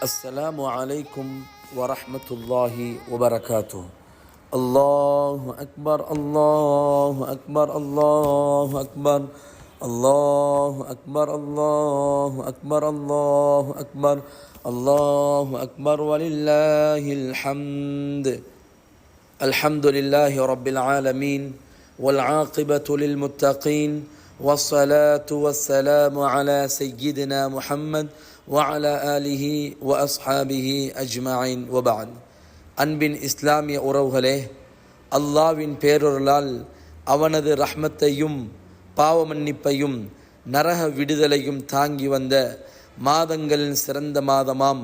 السلام عليكم ورحمة الله وبركاته. الله أكبر الله أكبر الله أكبر الله أكبر الله أكبر الله أكبر الله أكبر ولله الحمد. الحمد لله رب العالمين والعاقبة للمتقين والصلاة والسلام على سيدنا محمد وعلى آله وأصحابه أجمعين وبعد. அன்பின் இஸ்லாமிய உறவுகளே, அல்லாவின் பேரொருளால் அவனது ரஹ்மத்தையும் பாவ மன்னிப்பையும் நரக விடுதலையும் தாங்கி வந்த மாதங்களின் சிறந்த மாதமாம்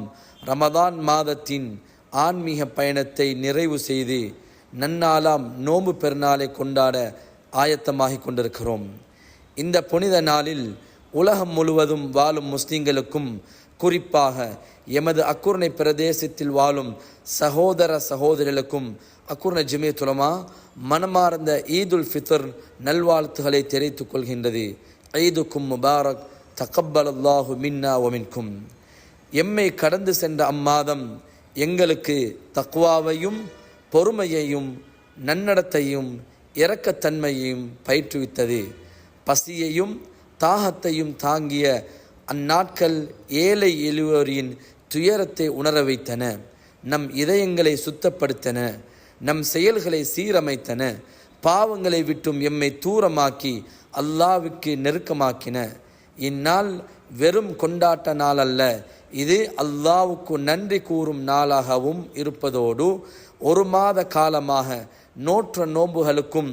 ரமதான் மாதத்தின் ஆன்மீக பயணத்தை நிறைவு செய்து நன்னாளாம் நோன்பு பெருநாளை கொண்டாட ஆயத்தமாகிக் கொண்டிருக்கிறோம். இந்த புனித நாளில் உலகம் முழுவதும் வாழும் முஸ்லிம்களுக்கும், குறிப்பாக எமது அக்குர்ணை பிரதேசத்தில் வாழும் சகோதர சகோதரிகளுக்கும் அக்குர்ணை ஜமியத்துல் உலமா மனமார்ந்த ஈதுல் ஃபித்ர் நல்வாழ்த்துக்களை தெரிவித்துக் கொள்கின்றது. ஈதுக்கும் முபாரக், தகப்பலல்லாஹு மின்னா வமின்கும். எம்மை கடந்து சென்ற அம்மாதம் எங்களுக்கு தக்வாவையும் பொறுமையையும் நன்னடத்தையும் இரக்கத்தன்மையையும் பயிற்றுவித்தது. பசியையும் தாகத்தையும் தாங்கிய அந்நாட்கள் ஏழை எளியோரின் துயரத்தை உணர வைத்தன. நம் இதயங்களை சுத்தப்படுத்தன, நம் செயல்களை சீரமைத்தன, பாவங்களை விட்டும் எம்மை தூரமாக்கி அல்லாவுக்கு நெருக்கமாக்கின. இந்நாள் வெறும் கொண்டாட்ட நாள் அல்ல, இது அல்லாவுக்கு நன்றி கூறும் நாளாகவும் இருப்பதோடு ஒரு மாத காலமாக நோற்ற நோன்புகளுக்கும்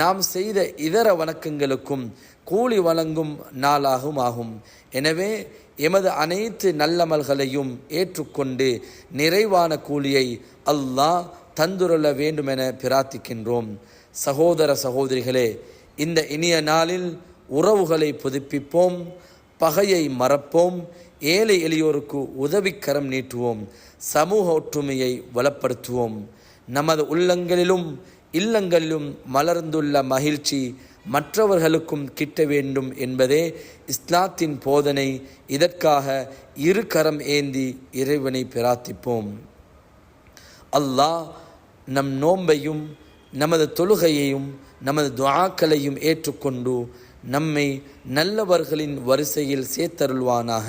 நாம் செய்த இதர வணக்கங்களுக்கும் கூலி வழங்கும் நாளாகவும் ஆகும். எனவே எமது அனைத்து நல்லமல்களையும் ஏற்றுக்கொண்டு நிறைவான கூலியை அல்லாஹ் தந்துருள வேண்டுமென பிரார்த்திக்கின்றோம். சகோதர சகோதரிகளே, இந்த இனிய நாளில் உறவுகளை புதுப்பிப்போம், பகையை மறப்போம், ஏழை எளியோருக்கு உதவிக்கரம் நீட்டுவோம், சமூக ஒற்றுமையை வளப்படுத்துவோம். நமது உள்ளங்களிலும் இல்லங்களிலும் மலர்ந்துள்ள மகிழ்ச்சி மற்றவர்களுக்கும் கிட்ட வேண்டும் என்பதே இஸ்லாத்தின் போதனை. இதற்காக இரு கரம் ஏந்தி இறைவனை பிரார்த்திப்போம். அல்லாஹ் நம் நோன்பையும் நமது தொழுகையையும் நமது துஆக்களையும் ஏற்றுக்கொண்டு நம்மை நல்லவர்களின் வரிசையில் சேர்த்தருள்வானாக.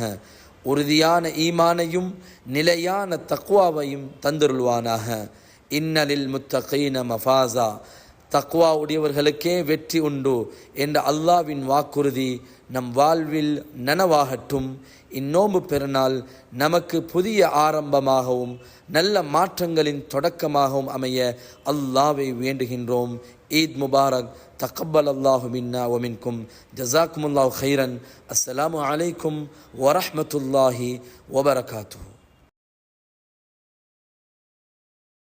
உறுதியான ஈமானையும் நிலையான தக்வாவையும் தந்தருள்வானாக. இன்னலில் முத்தகீன மஃபாஸா, தக்வா உடையவர்களுக்கே வெற்றி உண்டு என்ற அல்லாவின் வாக்குறுதி நம் வாழ்வில் நனவாகட்டும். இந்நோம்பு பெருநாள் நமக்கு புதிய ஆரம்பமாகவும் நல்ல மாற்றங்களின் தொடக்கமாகவும் அமைய அல்லாவை வேண்டுகின்றோம். ஈத் முபாரக், தகப்பல் அல்லாஹு மின்னா வமின்கும். ஜஸாக்குமுல்லாஹு ஹைரன். அஸ்ஸலாமு அலைக்கும் வரஹ்மத்துல்லாஹி வபரகாத்துஹு.